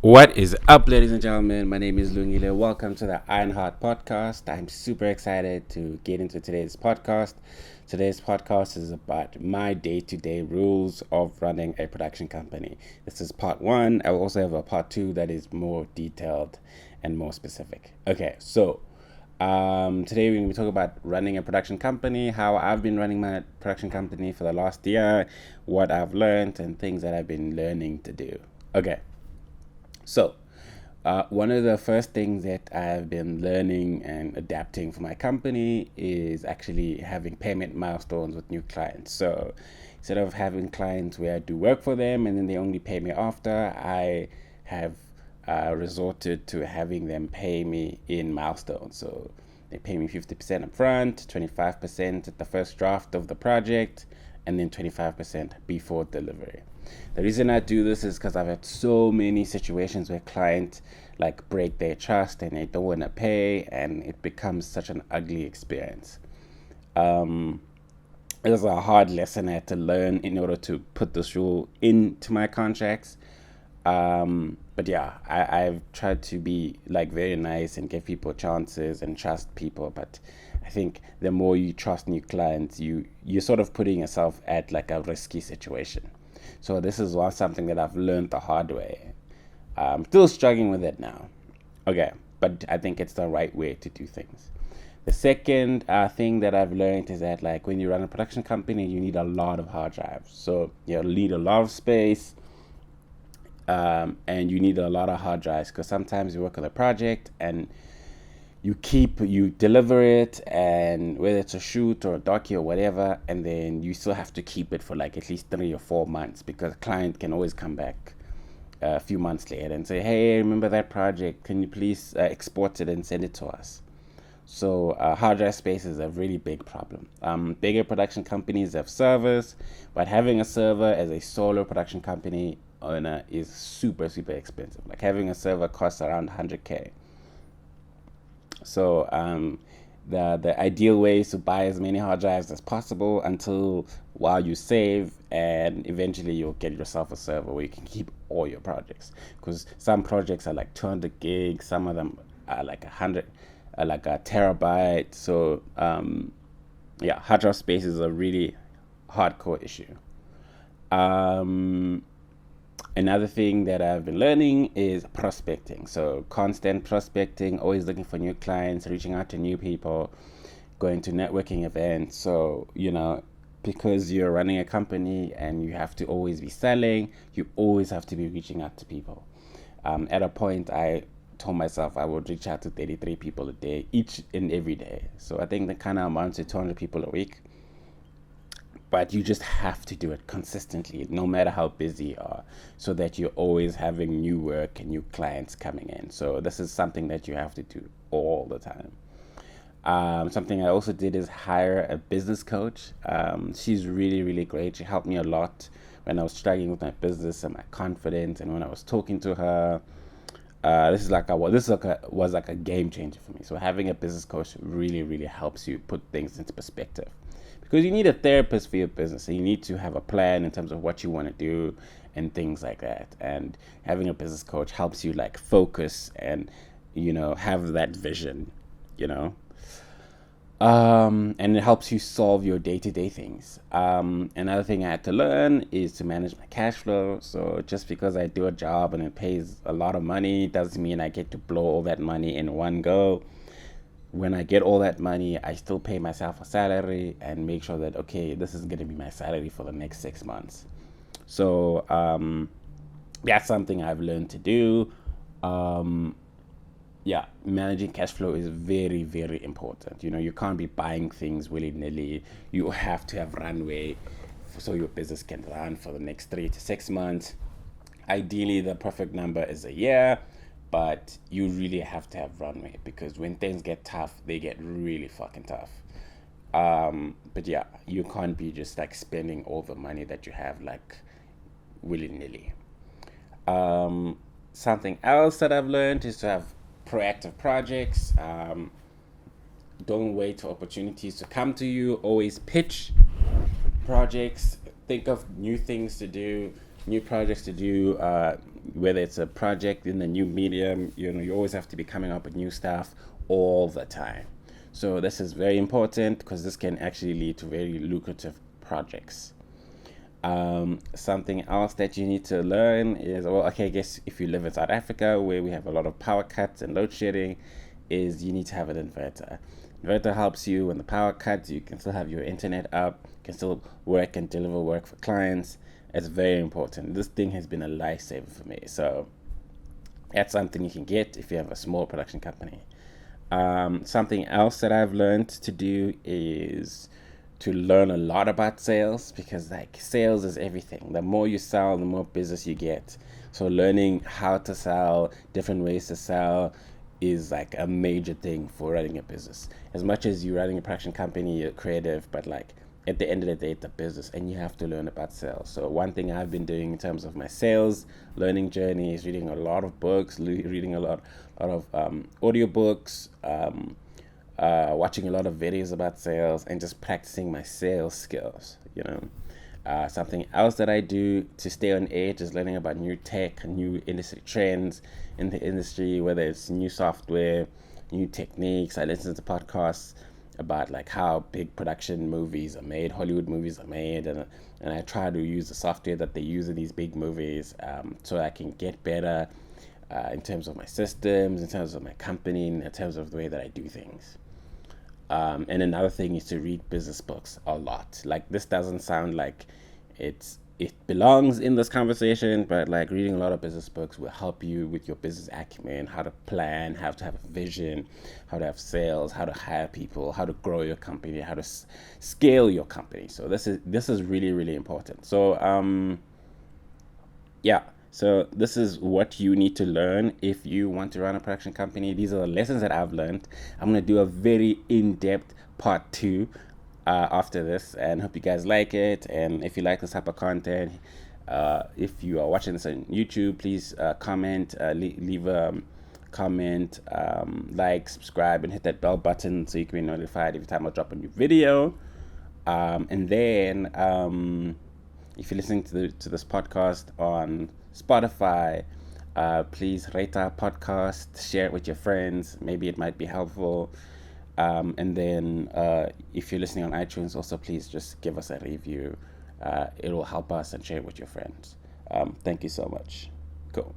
What is up, ladies and gentlemen? My name is Lungile. Welcome to the Ironheart podcast. I'm super excited to get into today's podcast. Today's podcast is about my day-to-day rules of running a production company. This is part one. I will also have a part two that is more detailed and more specific. Okay, so today we're going to be talking about running a production company, how I've been running my production company for the last year, what I've learned, and things that I've been learning to do. Okay. So, one of the first things that I've been learning and adapting for my company is actually having payment milestones with new clients. So, instead of having clients where I do work for them and then they only pay me after, I have resorted to having them pay me in milestones. So, they pay me 50% up front, 25% at the first draft of the project, and then 25% before delivery. The reason I do this is because I've had so many situations where clients like break their trust and they don't want to pay, and it becomes such an ugly experience. It was a hard lesson I had to learn in order to put this rule into my contracts. But yeah, I've tried to be like very nice and give people chances and trust people. But I think the more you trust new clients, you're sort of putting yourself at like a risky situation. So this is something that I've learned the hard way. I'm still struggling with it now. Okay, but I think it's the right way to do things. The second thing that I've learned is that like when you run a production company, you need a lot of hard drives. So you need a lot of space, and you need a lot of hard drives because sometimes you work on a project and you deliver it, and whether it's a shoot or a docu or whatever, and then you still have to keep it for like at least 3 or 4 months because a client can always come back a few months later and say, hey, remember that project, can you please export it and send it to us? So hard drive space is a really big problem. Bigger production companies have servers, but having a server as a solo production company owner is super expensive. Like having a server costs around 100K. So the ideal way is to buy as many hard drives as possible while you save, and eventually you'll get yourself a server where you can keep all your projects. Because some projects are like 200 gigs, some of them are like 100, like a terabyte. So yeah, hard drive space is a really hardcore issue. Another thing that I've been learning is prospecting. So constant prospecting, always looking for new clients, reaching out to new people, going to networking events. So, because you're running a company and you have to always be selling, you always have to be reaching out to people. At a point, I told myself I would reach out to 33 people a day, each and every day. So I think that kind of amounts to 200 people a week. But you just have to do it consistently, no matter how busy you are, so that you're always having new work and new clients coming in. So this is something that you have to do all the time. Something I also did is hire a business coach. She's really great. She helped me a lot when I was struggling with my business and my confidence, and when I was talking to her. This was like a game changer for me. So having a business coach really helps you put things into perspective, because you need a therapist for your business, and you need to have a plan in terms of what you want to do and things like that. And having a business coach helps you like focus and have that vision, and it helps you solve your day-to-day things. Another thing I had to learn is to manage my cash flow. So just because I do a job and it pays a lot of money doesn't mean I get to blow all that money in one go. When I get all that money, I still pay myself a salary and make sure that, okay, this is going to be my salary for the next 6 months. So that's something I've learned to do. Yeah, managing cash flow is very important. You can't be buying things willy-nilly. You have to have runway so your business can run for the next 3 to 6 months. Ideally, the perfect number is a year, but you really have to have runway, because when things get tough, they get really fucking tough. But yeah, you can't be just like spending all the money that you have like willy-nilly. Something else that I've learned is to have proactive projects. Don't wait for opportunities to come to you. Always pitch projects. Think of new things to do. new projects to do, whether it's a project in a new medium, you always have to be coming up with new stuff all the time. So this is very important because this can actually lead to very lucrative projects. Something else that you need to learn is, well, okay, I guess if you live in South Africa where we have a lot of power cuts and load shedding, is you need to have an inverter. Inverter helps you when the power cuts, you can still have your internet up, can still work and deliver work for clients. It's very important. This thing has been a lifesaver for me. So that's something you can get if you have a small production company. Something else that I've learned to do is to learn a lot about sales, because like sales is everything. The more you sell, the more business you get. So learning how to sell, different ways to sell is like a major thing for running a business. As much as you're running a production company, you're creative, but like at the end of the day, it's a business and you have to learn about sales. So one thing I've been doing in terms of my sales learning journey is reading a lot of books, reading a lot of audiobooks, watching a lot of videos about sales, and just practicing my sales skills, Something else that I do to stay on edge is learning about new tech, new industry trends in the industry, whether it's new software, new techniques. I listen to podcasts about like how big production movies are made, Hollywood movies are made, and I try to use the software that they use in these big movies, so I can get better in terms of my systems, in terms of my company, in terms of the way that I do things. And another thing is to read business books a lot. Like, this doesn't sound like it belongs in this conversation, but like reading a lot of business books will help you with your business acumen, how to plan, how to have a vision, how to have sales, how to hire people, how to grow your company, how to scale your company. So this is really, really important. So yeah. So this is what you need to learn if you want to run a production company. These are the lessons that I've learned. I'm going to do a very in-depth part 2 after this, and hope you guys like it. And if you like this type of content, if you are watching this on YouTube, please comment, leave a comment, like, subscribe, and hit that bell button so you can be notified every time I drop a new video. And then if you're listening to this podcast on Spotify, please rate our podcast, share it with your friends. Maybe it might be helpful. And then if you're listening on iTunes, also please just give us a review. It will help us, and share it with your friends. Thank you so much. Cool.